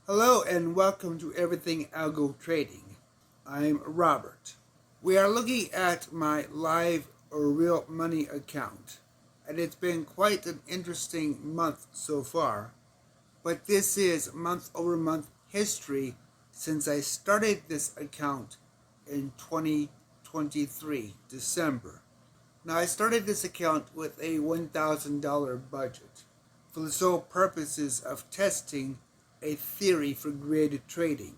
Hello and welcome to Everything Algo Trading. I'm Robert. We are looking at my live or real money account, and it's been quite an interesting month so far. But this is month over month history since I started this account in 2023, December. Now, I started this account with a $1,000 budget for the sole purposes of testing a theory for grid trading.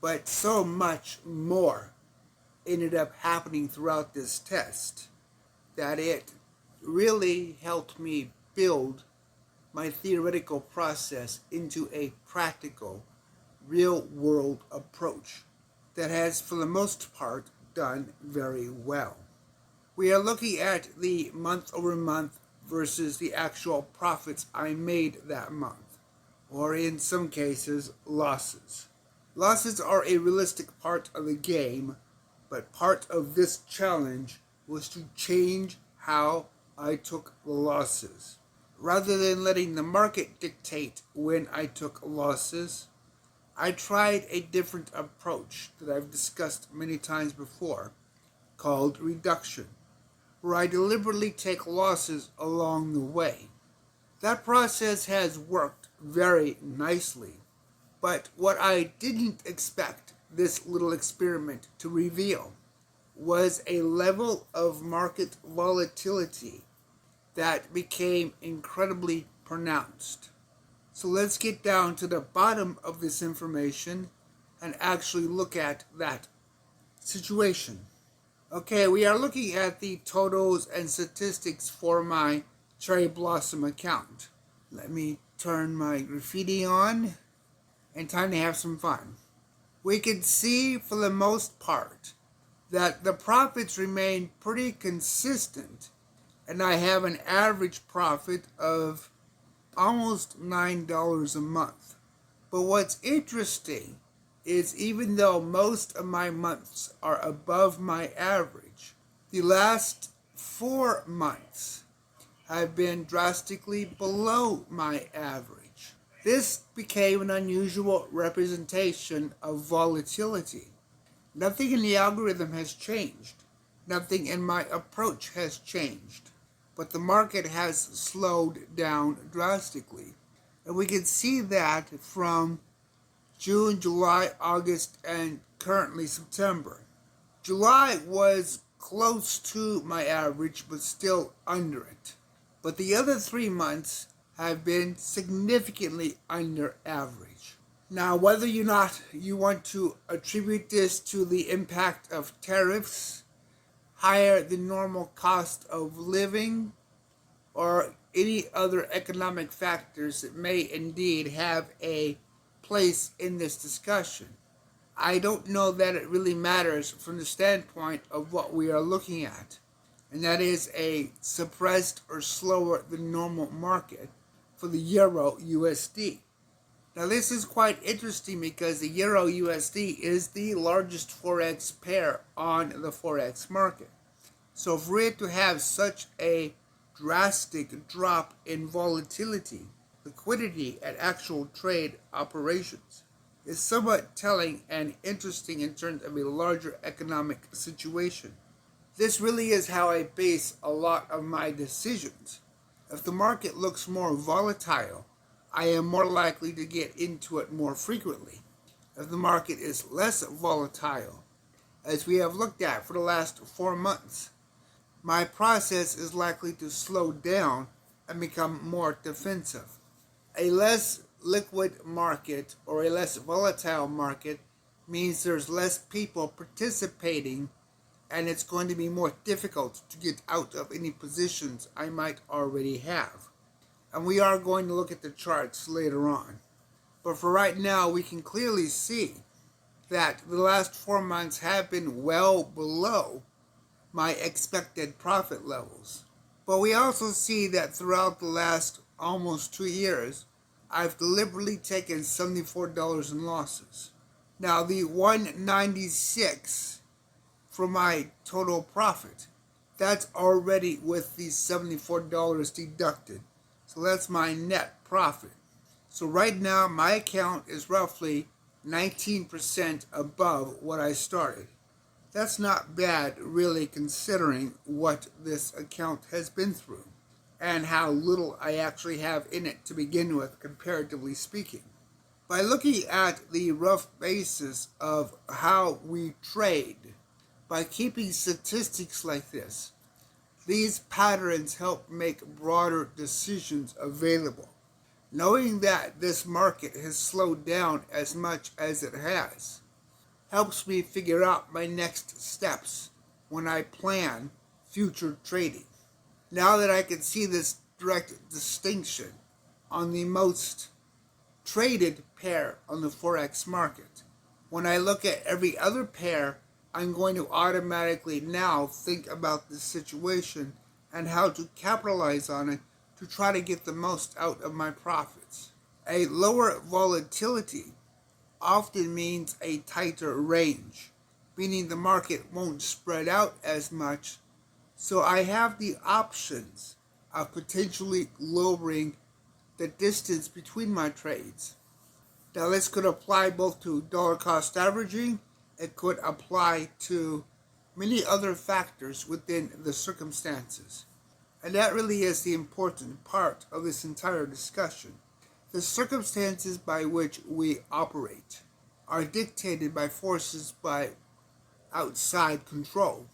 But so much more ended up happening throughout this test that it really helped me build my theoretical process into a practical, real world approach that has, for the most part, done very well. We are looking at the month over month versus the actual profits I made that month, or in some cases, losses. Losses are a realistic part of the game, but part of this challenge was to change how I took the losses. Rather than letting the market dictate when I took losses, I tried a different approach that I've discussed many times before, called reduction, where I deliberately take losses along the way. That process has worked very nicely, but what I didn't expect this little experiment to reveal was a level of market volatility that became incredibly pronounced. So let's get down to the bottom of this information and actually look at that situation. Okay, we are looking at the totals and statistics for my Cherry Blossom account. Let me turn my graffiti on and time to have some fun. We can see for the most part that the profits remain pretty consistent, and I have an average profit of almost $9 a month. But what's interesting is even though most of my months are above my average, the last 4 months have been drastically below my average. This became an unusual representation of volatility. Nothing in the algorithm has changed. Nothing in my approach has changed. But the market has slowed down drastically. And we can see that from June, July, August, and currently September. July was close to my average, but still under it. But the other 3 months have been significantly under average. Now, whether or not you want to attribute this to the impact of tariffs, higher than normal cost of living, or any other economic factors that may indeed have a place in this discussion, I don't know that it really matters from the standpoint of what we are looking at, and that is a suppressed or slower than normal market for the Euro USD. Now, this is quite interesting because the Euro USD is the largest Forex pair on the Forex market. So for it to have such a drastic drop in volatility, liquidity at actual trade operations, is somewhat telling and interesting in terms of a larger economic situation. This really is how I base a lot of my decisions. If the market looks more volatile, I am more likely to get into it more frequently. If the market is less volatile, as we have looked at for the last 4 months, my process is likely to slow down and become more defensive. A less liquid market or a less volatile market means there's less people participating, and it's going to be more difficult to get out of any positions I might already have. And we are going to look at the charts later on. But for right now, we can clearly see that the last 4 months have been well below my expected profit levels. But we also see that throughout the last almost 2 years, I've deliberately taken $74 in losses. Now, the $196 for my total profit, that's already with the $74 deducted. So that's my net profit. So right now my account is roughly 19% above what I started. That's not bad, really, considering what this account has been through and how little I actually have in it to begin with, comparatively speaking. By looking at the rough basis of how we trade, by keeping statistics like this, these patterns help make broader decisions available. Knowing that this market has slowed down as much as it has helps me figure out my next steps when I plan future trading. Now that I can see this direct distinction on the most traded pair on the Forex market, when I look at every other pair, I'm going to automatically now think about this situation and how to capitalize on it to try to get the most out of my profits. A lower volatility often means a tighter range, meaning the market won't spread out as much, so I have the options of potentially lowering the distance between my trades. Now this could apply both to dollar cost averaging, it could apply to many other factors within the circumstances. And that really is the important part of this entire discussion. The circumstances by which we operate are dictated by forces by outside control.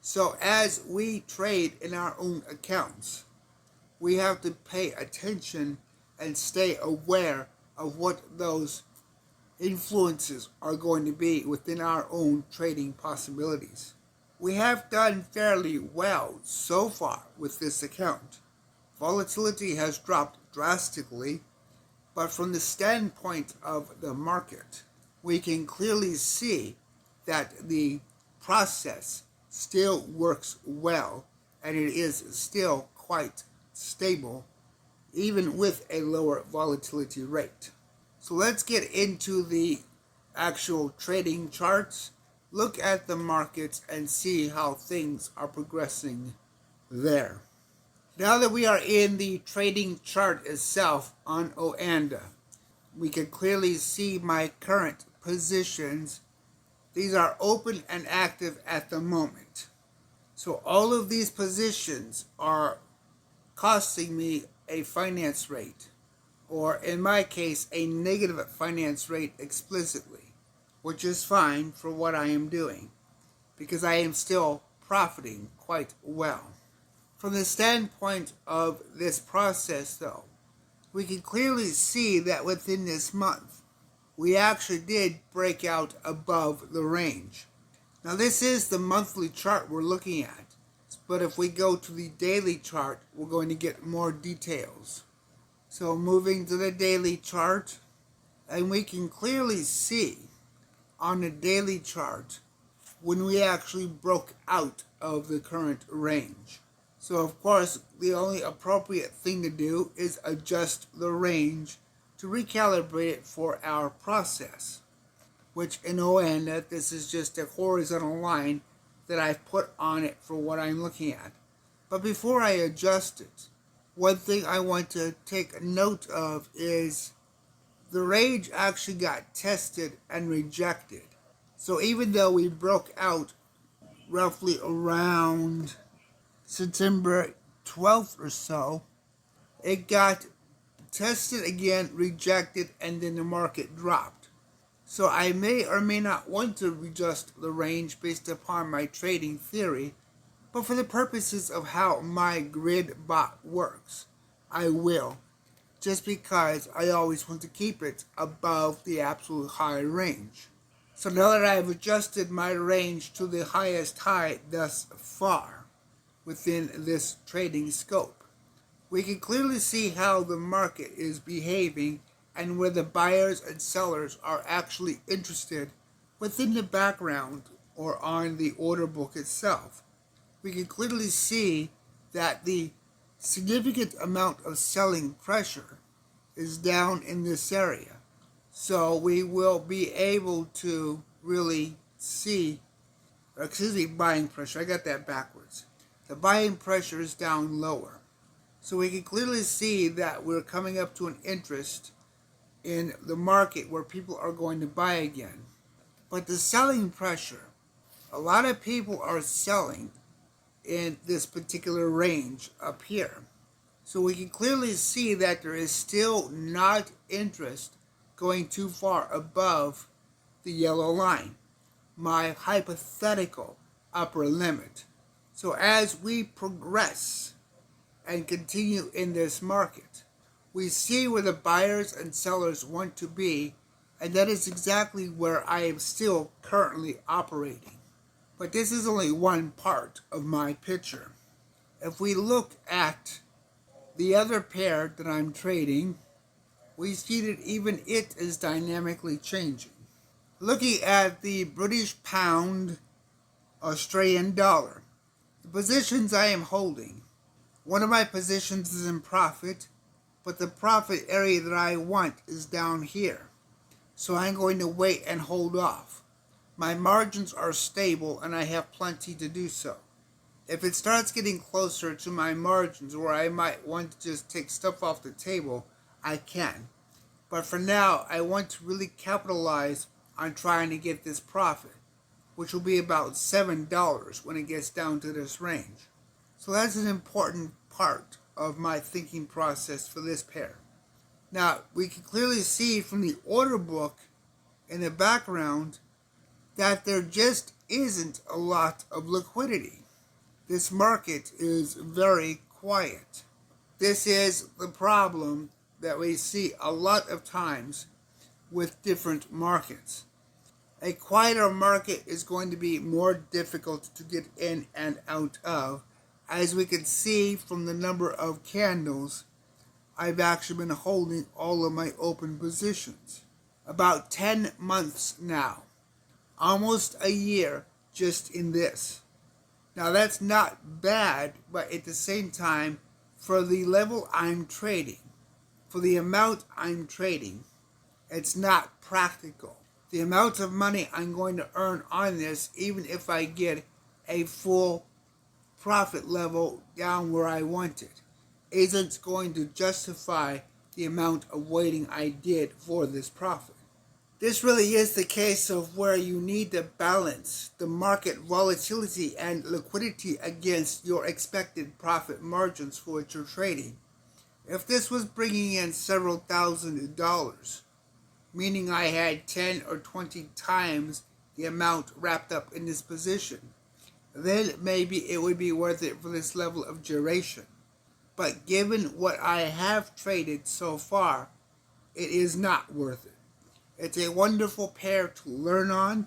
So as we trade in our own accounts, we have to pay attention and stay aware of what those influences are going to be within our own trading possibilities. We have done fairly well so far with this account. Volatility has dropped drastically, but from the standpoint of the market, we can clearly see that the process still works well and it is still quite stable, even with a lower volatility rate. So let's get into the actual trading charts, look at the markets and see how things are progressing there. Now that we are in the trading chart itself on Oanda, we can clearly see my current positions. These are open and active at the moment. So all of these positions are costing me a finance rate, or in my case, a negative finance rate explicitly, which is fine for what I am doing, because I am still profiting quite well. From the standpoint of this process, though, we can clearly see that within this month, we actually did break out above the range. Now this is the monthly chart we're looking at, but if we go to the daily chart, we're going to get more details. So moving to the daily chart, and we can clearly see on the daily chart when we actually broke out of the current range. So of course, the only appropriate thing to do is adjust the range to recalibrate it for our process, which in Oanda, this is just a horizontal line that I've put on it for what I'm looking at. But before I adjust it, one thing I want to take note of is the range actually got tested and rejected. So even though we broke out roughly around September 12th or so, it got tested again, rejected, and then the market dropped. So I may or may not want to adjust the range based upon my trading theory, but for the purposes of how my grid bot works, I will, just because I always want to keep it above the absolute high range. So now that I've adjusted my range to the highest high thus far within this trading scope, we can clearly see how the market is behaving and where the buyers and sellers are actually interested within the background or on the order book itself. We can clearly see that the significant amount of selling pressure is down in this area. So we will be able to really see, buying pressure, I got that backwards. The buying pressure is down lower. So we can clearly see that we're coming up to an interest in the market where people are going to buy again. But the selling pressure, a lot of people are selling in this particular range up here. So we can clearly see that there is still not interest going too far above the yellow line, my hypothetical upper limit. So as we progress and continue in this market, we see where the buyers and sellers want to be, and that is exactly where I am still currently operating. But this is only one part of my picture. If we look at the other pair that I'm trading, we see that even it is dynamically changing. Looking at the British pound, Australian dollar, the positions I am holding, one of my positions is in profit, but the profit area that I want is down here. So I'm going to wait and hold off. My margins are stable and I have plenty to do so. If it starts getting closer to my margins where I might want to just take stuff off the table, I can. But for now, I want to really capitalize on trying to get this profit, which will be about $7 when it gets down to this range. So that's an important part of my thinking process for this pair. Now, we can clearly see from the order book in the background that there just isn't a lot of liquidity. This market is very quiet. This is the problem that we see a lot of times with different markets. A quieter market is going to be more difficult to get in and out of, as we can see from the number of candles I've actually been holding all of my open positions. About 10 months now. Almost a year just in this. Now that's not bad, but at the same time, for the level I'm trading, for the amount I'm trading, it's not practical. The amount of money I'm going to earn on this, even if I get a full profit level down where I want it, isn't going to justify the amount of waiting I did for this profit. This really is the case of where you need to balance the market volatility and liquidity against your expected profit margins for what you're trading. If this was bringing in several $1,000s, meaning I had 10 or 20 times the amount wrapped up in this position, then maybe it would be worth it for this level of duration. But given what I have traded so far, it is not worth it. It's a wonderful pair to learn on,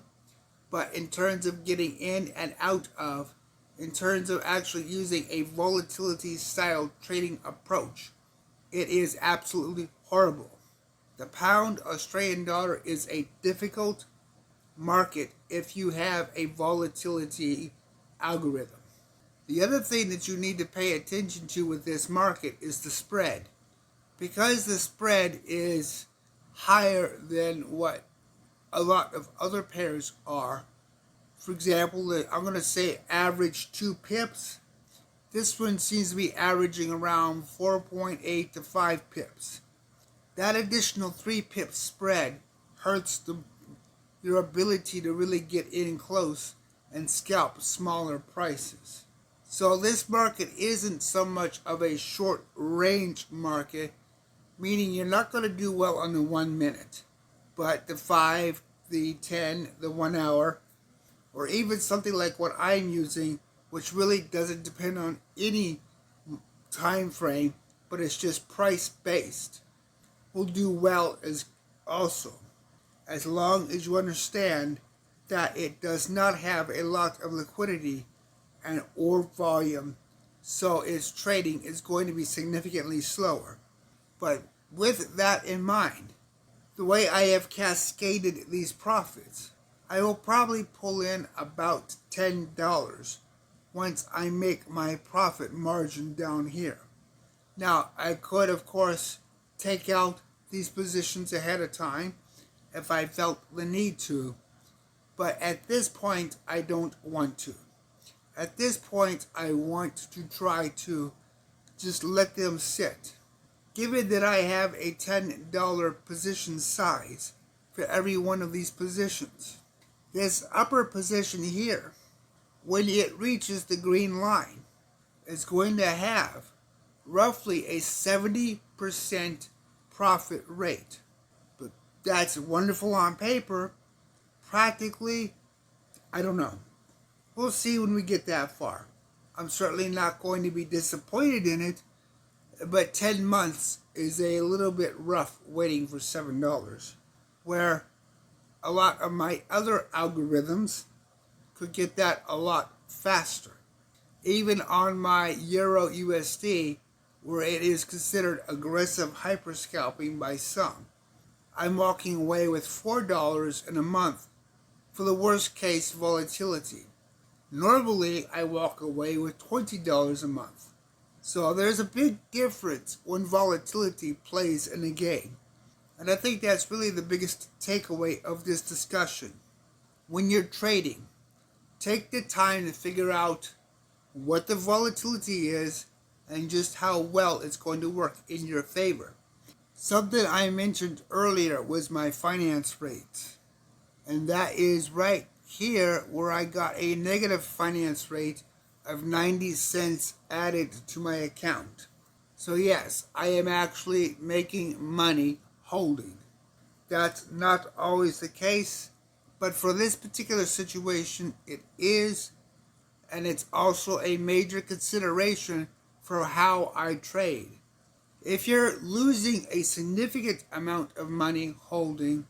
but in terms of getting in and out of, in terms of actually using a volatility style trading approach, it is absolutely horrible. The pound Australian dollar is a difficult market if you have a volatility algorithm. The other thing that you need to pay attention to with this market is the spread. Because the spread is higher than what a lot of other pairs are. For example, I'm going to say average 2 pips. This one seems to be averaging around 4.8 to 5 pips. That additional 3 pip spread hurts your ability to really get in close and scalp smaller prices. So this market isn't so much of a short range market, meaning you're not going to do well on the 1 minute, but the 5, the 10, the 1 hour, or even something like what I'm using, which really doesn't depend on any time frame, but it's just price based, will do well as also, as long as you understand that it does not have a lot of liquidity and or volume, so its trading is going to be significantly slower. But with that in mind, the way I have cascaded these profits, I will probably pull in about $10 once I make my profit margin down here. Now, I could, of course, take out these positions ahead of time if I felt the need to, but at this point, I don't want to. At this point, I want to try to just let them sit Given that I have a $10 position size for every one of these positions, this upper position here, when it reaches the green line, is going to have roughly a 70% profit rate. But that's wonderful on paper. Practically, I don't know. We'll see when we get that far. I'm certainly not going to be disappointed in it, but 10 months is a little bit rough waiting for $7, where a lot of my other algorithms could get that a lot faster. Even on my Euro USD, where it is considered aggressive hyperscalping by some, I'm walking away with $4 in a month for the worst case volatility. Normally, I walk away with $20 a month. So there's a big difference when volatility plays in a game. And I think that's really the biggest takeaway of this discussion. When you're trading, take the time to figure out what the volatility is and just how well it's going to work in your favor. Something I mentioned earlier was my finance rate. And that is right here where I got a negative finance rate of 90 cents added to my account. So yes, I am actually making money holding. That's not always the case, but for this particular situation, it is, and it's also a major consideration for how I trade. If you're losing a significant amount of money holding,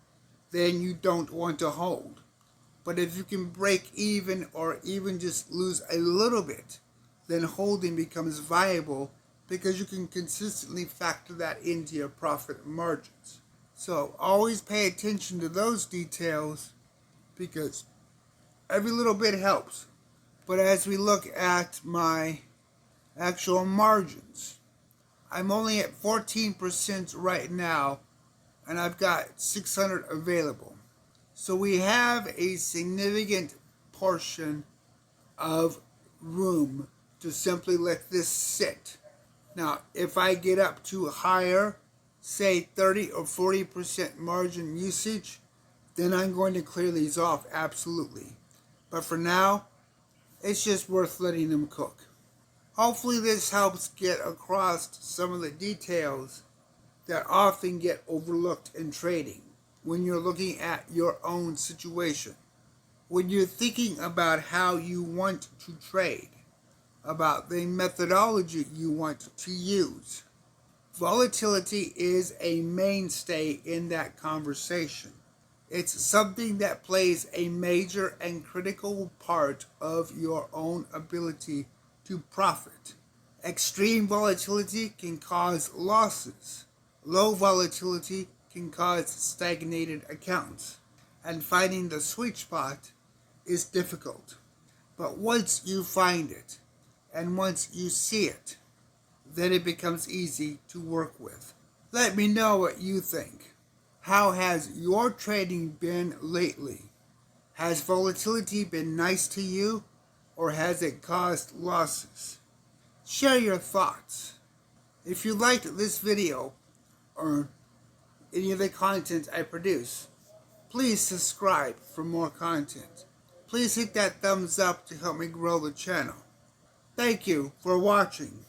then you don't want to hold. But if you can break even or even just lose a little bit, then holding becomes viable because you can consistently factor that into your profit margins. So always pay attention to those details because every little bit helps. But as we look at my actual margins, I'm only at 14% right now, and I've got 600 available. So we have a significant portion of room to simply let this sit. Now, if I get up to higher, say 30 or 40% margin usage, then I'm going to clear these off, absolutely. But for now, it's just worth letting them cook. Hopefully this helps get across some of the details that often get overlooked in trading when you're looking at your own situation. When you're thinking about how you want to trade, about the methodology you want to use, volatility is a mainstay in that conversation. It's something that plays a major and critical part of your own ability to profit. Extreme volatility can cause losses. Low volatility can cause stagnated accounts. And finding the sweet spot is difficult. But once you find it, and once you see it, then it becomes easy to work with. Let me know what you think. How has your trading been lately? Has volatility been nice to you, or has it caused losses? Share your thoughts. If you liked this video, or any of the content I produce, please subscribe for more content. Please hit that thumbs up to help me grow the channel. Thank you for watching.